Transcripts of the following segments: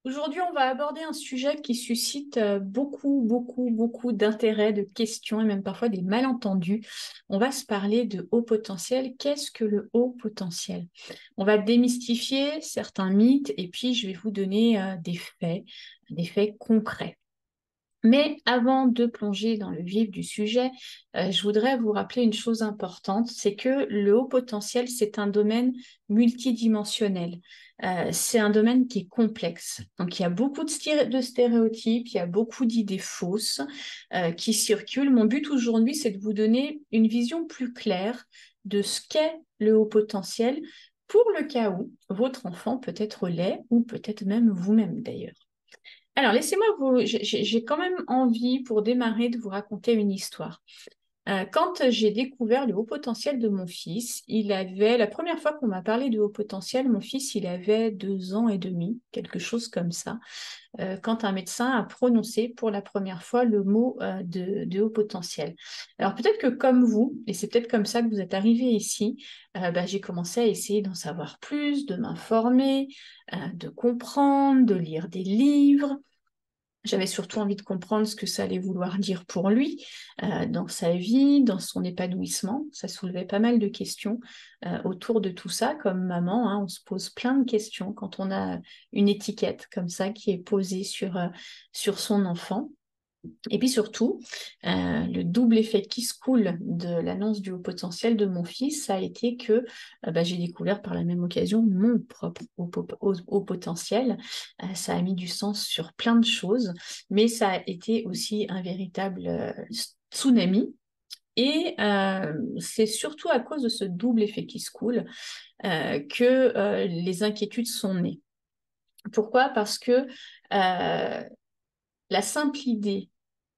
Aujourd'hui, on va aborder un sujet qui suscite beaucoup d'intérêt, de questions et même parfois des malentendus. On va se parler de haut potentiel. Qu'est-ce que le haut potentiel? On va démystifier certains mythes et puis je vais vous donner des faits concrets. Mais avant de plonger dans le vif du sujet, je voudrais vous rappeler une chose importante, c'est que le haut potentiel, c'est un domaine multidimensionnel. C'est un domaine qui est complexe. Donc, il y a beaucoup de stéréotypes, il y a beaucoup d'idées fausses qui circulent. Mon but aujourd'hui, c'est de vous donner une vision plus claire de ce qu'est le haut potentiel pour le cas où votre enfant peut-être l'est ou peut-être même vous-même d'ailleurs. Alors, laissez-moi vous... J'ai quand même envie, pour démarrer, de vous raconter une histoire. Quand j'ai découvert le haut potentiel de mon fils, la première fois qu'on m'a parlé de haut potentiel, mon fils, il avait 2 ans et demi, quelque chose comme ça, quand un médecin a prononcé pour la première fois le mot de haut potentiel. Alors, peut-être que comme vous, et c'est peut-être comme ça que vous êtes arrivé ici, j'ai commencé à essayer d'en savoir plus, de m'informer, de comprendre, de lire des livres. J'avais surtout envie de comprendre ce que ça allait vouloir dire pour lui, dans sa vie, dans son épanouissement. Ça soulevait pas mal de questions autour de tout ça. Comme maman, hein, on se pose plein de questions quand on a une étiquette comme ça qui est posée sur son enfant. Et puis surtout, le double effet qui se coule de l'annonce du haut potentiel de mon fils, ça a été que j'ai découvert par la même occasion mon propre haut potentiel. Ça a mis du sens sur plein de choses, mais ça a été aussi un véritable tsunami. Et c'est surtout à cause de ce double effet qui se coule que les inquiétudes sont nées. Pourquoi? Parce que la simple idée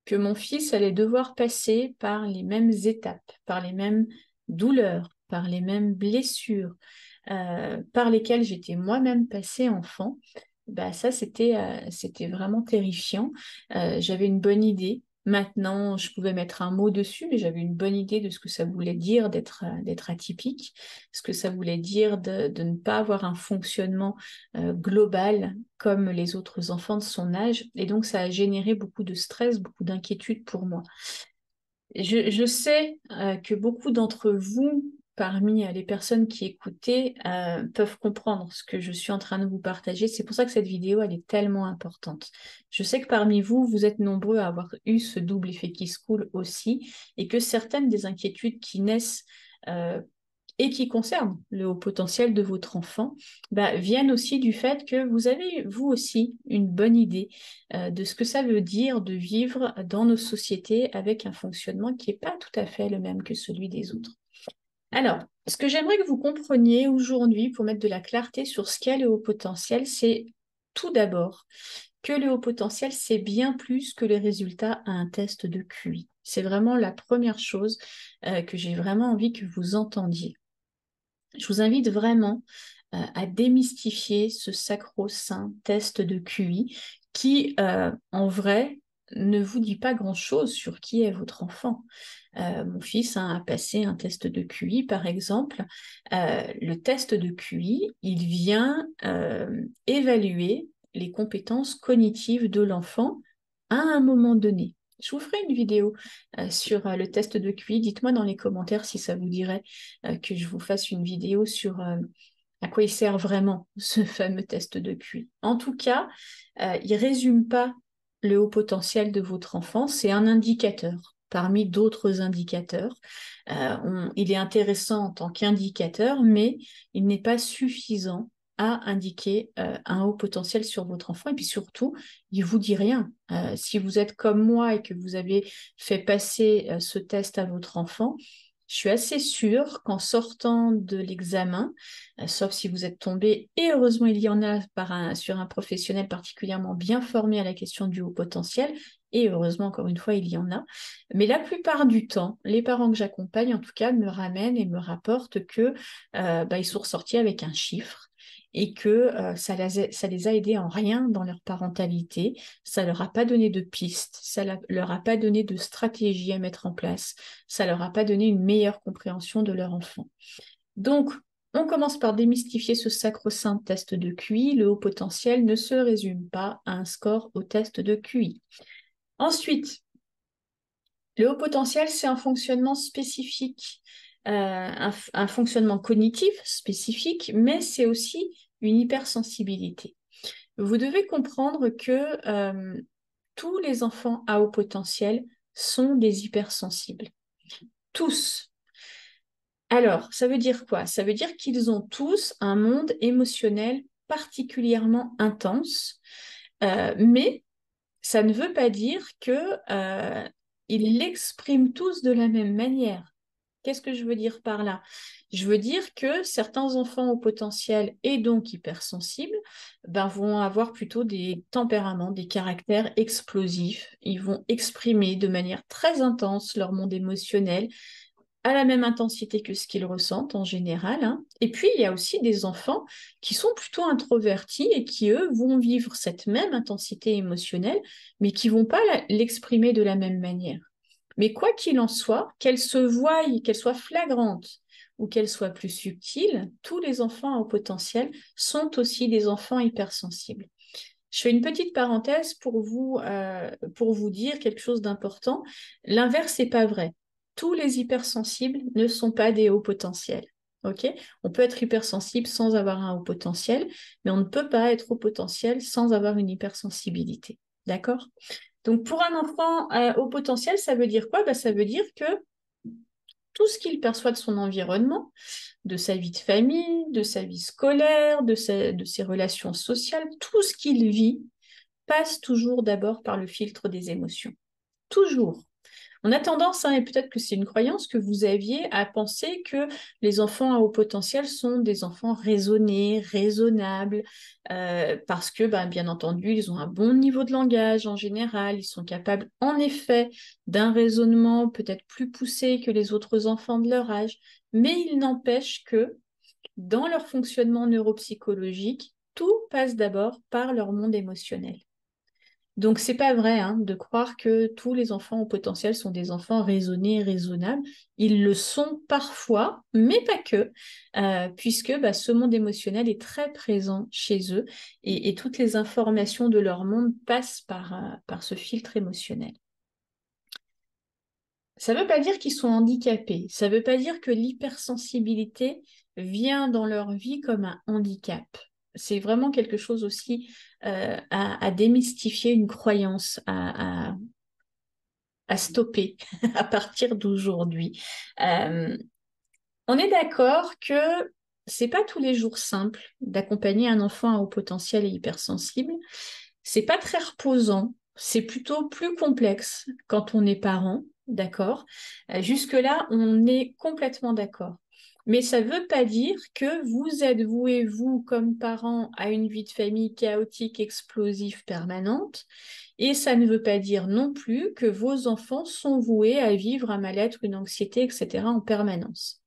que mon fils allait devoir passer par les mêmes étapes, par les mêmes douleurs, par les mêmes blessures, par lesquelles j'étais moi-même passée enfant, ça c'était vraiment terrifiant. J'avais une bonne idée. Maintenant, je pouvais mettre un mot dessus, mais j'avais une bonne idée de ce que ça voulait dire d'être atypique, ce que ça voulait dire de ne pas avoir un fonctionnement global comme les autres enfants de son âge. Et donc, ça a généré beaucoup de stress, beaucoup d'inquiétude pour moi. Je sais que beaucoup d'entre vous, parmi les personnes qui écoutaient, peuvent comprendre ce que je suis en train de vous partager. C'est pour ça que cette vidéo, elle est tellement importante. Je sais que parmi vous, vous êtes nombreux à avoir eu ce double effet qui se coule aussi, et que certaines des inquiétudes qui naissent euh, et qui concernent le haut potentiel de votre enfant, viennent aussi du fait que vous avez, vous aussi, une bonne idée de ce que ça veut dire de vivre dans nos sociétés avec un fonctionnement qui n'est pas tout à fait le même que celui des autres. Alors, ce que j'aimerais que vous compreniez aujourd'hui pour mettre de la clarté sur ce qu'est le haut potentiel, c'est tout d'abord que le haut potentiel, c'est bien plus que les résultats à un test de QI. C'est vraiment la première chose que j'ai vraiment envie que vous entendiez. Je vous invite vraiment à démystifier ce sacro-saint test de QI qui, en vrai, ne vous dit pas grand-chose sur qui est votre enfant. Mon fils a passé un test de QI, par exemple. Le test de QI, il vient évaluer les compétences cognitives de l'enfant à un moment donné. Je vous ferai une vidéo sur le test de QI. Dites-moi dans les commentaires si ça vous dirait que je vous fasse une vidéo sur à quoi il sert vraiment ce fameux test de QI. En tout cas, il ne résume pas le haut potentiel de votre enfant, c'est un indicateur parmi d'autres indicateurs. Il est intéressant en tant qu'indicateur, mais il n'est pas suffisant à indiquer un haut potentiel sur votre enfant. Et puis surtout, il ne vous dit rien. Si vous êtes comme moi et que vous avez fait passer ce test à votre enfant, je suis assez sûre qu'en sortant de l'examen, sauf si vous êtes tombé, et heureusement il y en a sur un professionnel particulièrement bien formé à la question du haut potentiel, et heureusement encore une fois il y en a, mais la plupart du temps, les parents que j'accompagne en tout cas me ramènent et me rapportent que ils sont ressortis avec un chiffre et que ça les a aidés en rien dans leur parentalité, ça leur a pas donné de pistes, leur a pas donné de stratégie à mettre en place, ça leur a pas donné une meilleure compréhension de leur enfant. Donc, On commence par démystifier ce sacro-saint test de QI. Le haut potentiel ne se résume pas à un score au test de QI. Ensuite, le haut potentiel, c'est un fonctionnement spécifique, un fonctionnement cognitif spécifique, mais c'est aussi une hypersensibilité. Vous devez comprendre que tous les enfants à haut potentiel sont des hypersensibles. Tous. Alors, ça veut dire quoi? Ça veut dire qu'ils ont tous un monde émotionnel particulièrement intense, mais ça ne veut pas dire que ils l'expriment tous de la même manière. Qu'est-ce que je veux dire par là? Je veux dire que certains enfants au potentiel et donc hypersensibles vont avoir plutôt des tempéraments, des caractères explosifs. Ils vont exprimer de manière très intense leur monde émotionnel à la même intensité que ce qu'ils ressentent en général, hein. Et puis, il y a aussi des enfants qui sont plutôt introvertis et qui, eux, vont vivre cette même intensité émotionnelle, mais qui vont pas l'exprimer de la même manière. Mais quoi qu'il en soit, qu'elle se voie, qu'elle soit flagrante ou qu'elle soit plus subtile, tous les enfants au potentiel sont aussi des enfants hypersensibles. Je fais une petite parenthèse pour vous dire quelque chose d'important. L'inverse n'est pas vrai. Tous les hypersensibles ne sont pas des hauts potentiels. Ok? On peut être hypersensible sans avoir un haut potentiel, mais on ne peut pas être haut potentiel sans avoir une hypersensibilité. D'accord? Donc, pour un enfant haut potentiel, ça veut dire quoi? Ça veut dire que tout ce qu'il perçoit de son environnement, de sa vie de famille, de sa vie scolaire, de ses relations sociales, tout ce qu'il vit passe toujours d'abord par le filtre des émotions. Toujours. On a tendance, hein, et peut-être que c'est une croyance que vous aviez, à penser que les enfants à haut potentiel sont des enfants raisonnés, raisonnables, parce que, bien entendu, ils ont un bon niveau de langage en général, ils sont capables, en effet, d'un raisonnement peut-être plus poussé que les autres enfants de leur âge, mais il n'empêche que, dans leur fonctionnement neuropsychologique, tout passe d'abord par leur monde émotionnel. Donc, c'est pas vrai, hein, de croire que tous les enfants au potentiel sont des enfants raisonnés et raisonnables. Ils le sont parfois, mais pas que, puisque ce monde émotionnel est très présent chez eux et toutes les informations de leur monde passent par ce filtre émotionnel. Ça ne veut pas dire qu'ils sont handicapés. Ça ne veut pas dire que l'hypersensibilité vient dans leur vie comme un handicap. C'est vraiment quelque chose aussi à démystifier, une croyance à stopper à partir d'aujourd'hui. On est d'accord que c'est pas tous les jours simple d'accompagner un enfant à haut potentiel et hypersensible. C'est pas très reposant. C'est plutôt plus complexe quand on est parent, d'accord? Jusque-là, on est complètement d'accord. Mais ça ne veut pas dire que vous êtes voué, vous, comme parent, à une vie de famille chaotique, explosive, permanente. Et ça ne veut pas dire non plus que vos enfants sont voués à vivre un mal-être, une anxiété, etc. en permanence.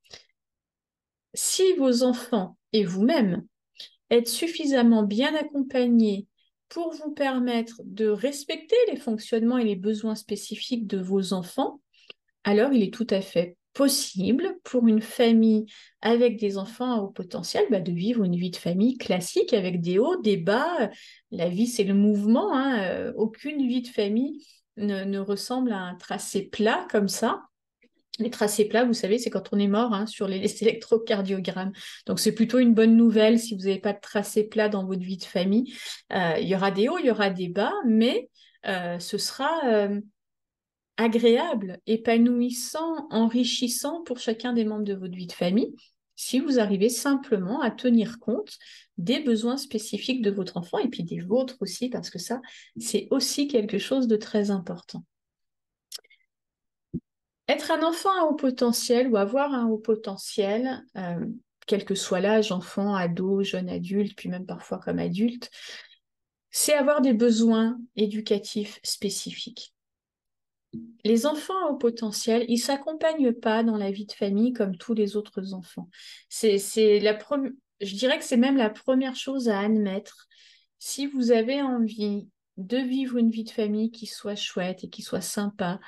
Si vos enfants et vous-même êtes suffisamment bien accompagnés pour vous permettre de respecter les fonctionnements et les besoins spécifiques de vos enfants, alors il est tout à fait possible pour une famille avec des enfants à haut potentiel de vivre une vie de famille classique avec des hauts, des bas. La vie, c'est le mouvement, hein. Aucune vie de famille ne ressemble à un tracé plat comme ça. Les tracés plats, vous savez, c'est quand on est mort, hein, sur les électrocardiogrammes. Donc, c'est plutôt une bonne nouvelle si vous n'avez pas de tracé plat dans votre vie de famille. Il y aura des hauts, il y aura des bas, mais ce sera agréable, épanouissant, enrichissant pour chacun des membres de votre vie de famille si vous arrivez simplement à tenir compte des besoins spécifiques de votre enfant et puis des vôtres aussi, parce que ça, c'est aussi quelque chose de très important. Être un enfant à haut potentiel ou avoir un haut potentiel, quel que soit l'âge, enfant, ado, jeune adulte, puis même parfois comme adulte, c'est avoir des besoins éducatifs spécifiques. Les enfants à haut potentiel, ils ne s'accompagnent pas dans la vie de famille comme tous les autres enfants. Je dirais que c'est même la première chose à admettre. Si vous avez envie de vivre une vie de famille qui soit chouette et qui soit sympa,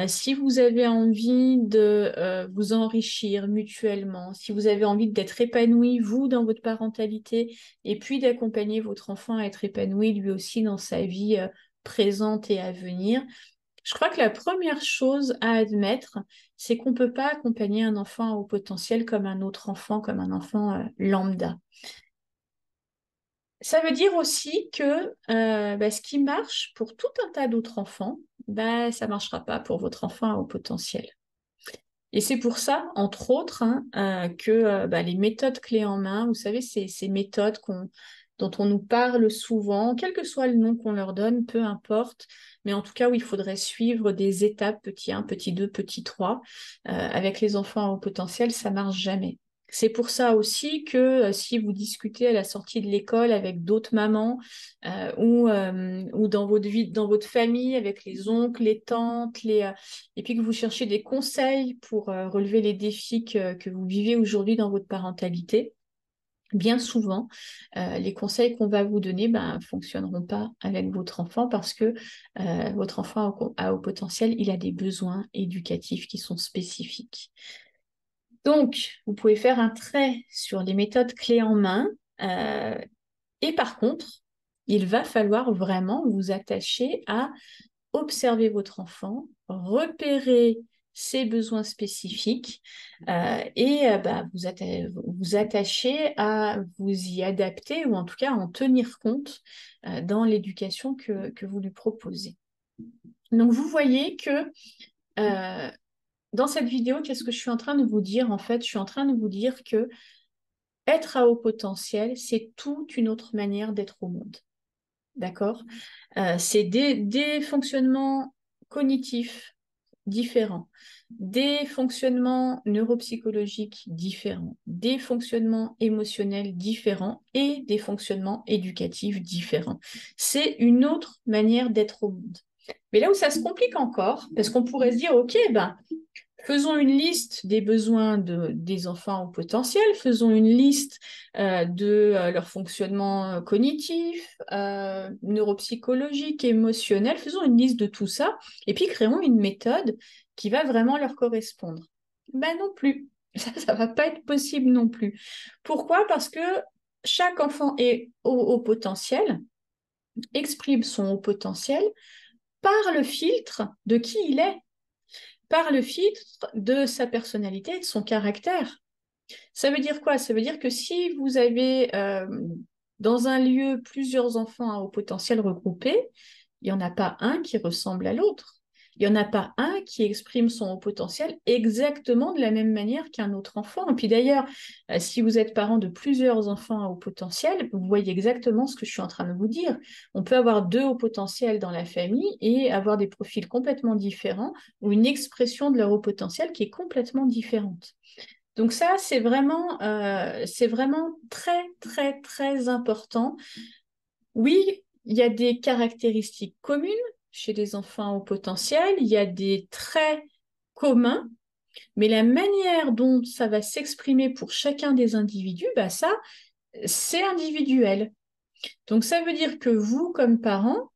Si vous avez envie de vous enrichir mutuellement, si vous avez envie d'être épanoui, vous, dans votre parentalité, et puis d'accompagner votre enfant à être épanoui lui aussi dans sa vie présente et à venir, je crois que la première chose à admettre, c'est qu'on ne peut pas accompagner un enfant au potentiel comme un autre enfant, comme un enfant lambda. Ça veut dire aussi que ce qui marche pour tout un tas d'autres enfants, ça ne marchera pas pour votre enfant au potentiel. Et c'est pour ça, entre autres, que les méthodes clés en main, vous savez, ces méthodes dont on nous parle souvent, quel que soit le nom qu'on leur donne, peu importe, mais en tout cas où il faudrait suivre des étapes, petit 1, petit 2, petit 3, avec les enfants au potentiel, ça marche jamais. C'est pour ça aussi que si vous discutez à la sortie de l'école avec d'autres mamans ou dans votre vie, dans votre famille, avec les oncles, les tantes, et puis que vous cherchez des conseils pour relever les défis que vous vivez aujourd'hui dans votre parentalité, bien souvent, les conseils qu'on va vous donner ne fonctionneront pas avec votre enfant parce que votre enfant a au potentiel, il a des besoins éducatifs qui sont spécifiques. Donc, vous pouvez faire un trait sur les méthodes clés en main. Et par contre, il va falloir vraiment vous attacher à observer votre enfant, repérer ses besoins spécifiques vous attacher à vous y adapter ou en tout cas à en tenir compte dans l'éducation que vous lui proposez. Donc, vous voyez que dans cette vidéo, qu'est-ce que je suis en train de vous dire? En fait, je suis en train de vous dire que être à haut potentiel, c'est toute une autre manière d'être au monde. D'accord? C'est des fonctionnements cognitifs différents, des fonctionnements neuropsychologiques différents, des fonctionnements émotionnels différents et des fonctionnements éducatifs différents. C'est une autre manière d'être au monde. Mais là où ça se complique encore, parce qu'on pourrait se dire, OK, faisons une liste des besoins des enfants au potentiel, faisons une liste de leur fonctionnement cognitif, neuropsychologique, émotionnel, faisons une liste de tout ça, et puis créons une méthode qui va vraiment leur correspondre. Non plus, ça va pas être possible non plus. Pourquoi? Parce que chaque enfant est au potentiel, exprime son haut potentiel par le filtre de qui il est, par le filtre de sa personnalité et de son caractère. Ça veut dire quoi? Ça veut dire que si vous avez dans un lieu plusieurs enfants à haut potentiel regroupés, il n'y en a pas un qui ressemble à l'autre. Il n'y en a pas un qui exprime son haut potentiel exactement de la même manière qu'un autre enfant. Et puis d'ailleurs, si vous êtes parent de plusieurs enfants à haut potentiel, vous voyez exactement ce que je suis en train de vous dire. On peut avoir deux hauts potentiels dans la famille et avoir des profils complètement différents ou une expression de leur haut potentiel qui est complètement différente. Donc ça, c'est vraiment très, très, très important. Oui, il y a des caractéristiques communes chez les enfants au potentiel, il y a des traits communs, mais la manière dont ça va s'exprimer pour chacun des individus, ça, c'est individuel. Donc ça veut dire que vous, comme parents,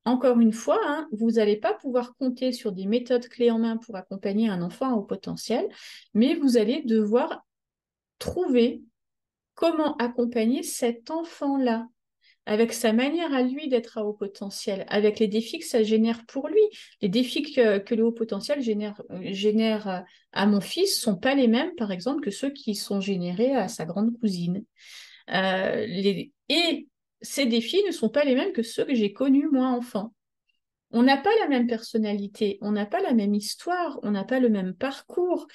encore une fois, vous n'allez pas pouvoir compter sur des méthodes clés en main pour accompagner un enfant au potentiel, mais vous allez devoir trouver comment accompagner cet enfant-là avec sa manière à lui d'être à haut potentiel, avec les défis que ça génère pour lui. Les défis que le haut potentiel génère à mon fils ne sont pas les mêmes, par exemple, que ceux qui sont générés à sa grande cousine. Et ces défis ne sont pas les mêmes que ceux que j'ai connus, moi, enfant. On n'a pas la même personnalité, on n'a pas la même histoire, on n'a pas le même parcours,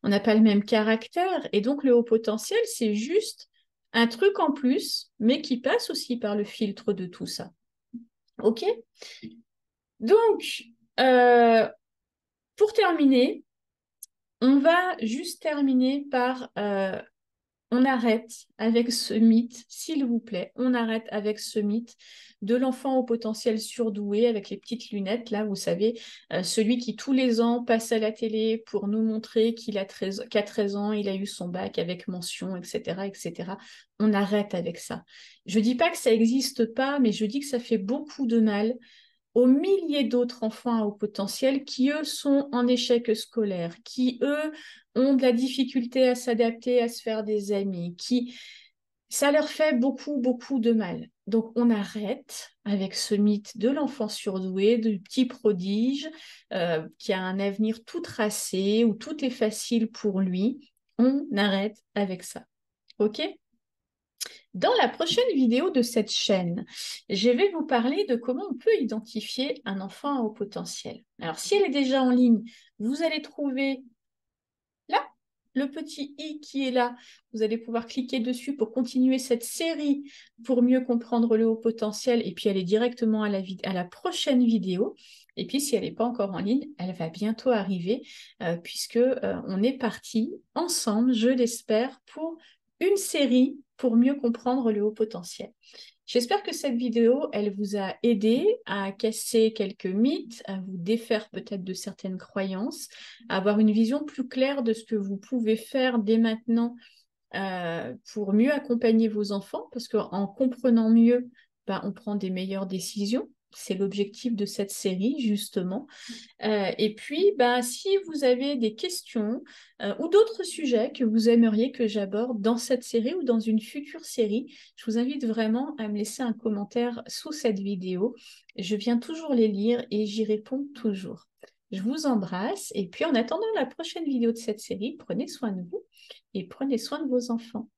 on n'a pas le même caractère. Et donc, le haut potentiel, c'est juste un truc en plus, mais qui passe aussi par le filtre de tout ça. OK? Donc, pour terminer, on va juste terminer par on arrête avec ce mythe, s'il vous plaît, on arrête avec ce mythe de l'enfant au potentiel surdoué avec les petites lunettes, là, vous savez, celui qui tous les ans passe à la télé pour nous montrer qu'à 13 ans, il a eu son bac avec mention, etc., etc. On arrête avec ça. Je dis pas que ça n'existe pas, mais je dis que ça fait beaucoup de mal aux milliers d'autres enfants à haut potentiel qui, eux, sont en échec scolaire, qui, eux, ont de la difficulté à s'adapter, à se faire des amis, qui... Ça leur fait beaucoup, beaucoup de mal. Donc, on arrête avec ce mythe de l'enfant surdoué, du petit prodige, qui a un avenir tout tracé, où tout est facile pour lui. On arrête avec ça. OK? Dans la prochaine vidéo de cette chaîne, je vais vous parler de comment on peut identifier un enfant à haut potentiel. Alors, si elle est déjà en ligne, vous allez trouver là le petit i qui est là. Vous allez pouvoir cliquer dessus pour continuer cette série pour mieux comprendre le haut potentiel et puis aller directement à la prochaine vidéo. Et puis, si elle n'est pas encore en ligne, elle va bientôt arriver puisque on est parti ensemble, je l'espère, pour une série pour mieux comprendre le haut potentiel. J'espère que cette vidéo, elle vous a aidé à casser quelques mythes, à vous défaire peut-être de certaines croyances, à avoir une vision plus claire de ce que vous pouvez faire dès maintenant pour mieux accompagner vos enfants, parce qu'en comprenant mieux, ben, on prend des meilleures décisions. C'est l'objectif de cette série, justement. Et puis, bah, si vous avez des questions ou d'autres sujets que vous aimeriez que j'aborde dans cette série ou dans une future série, je vous invite vraiment à me laisser un commentaire sous cette vidéo. Je viens toujours les lire et j'y réponds toujours. Je vous embrasse et puis en attendant la prochaine vidéo de cette série, prenez soin de vous et prenez soin de vos enfants.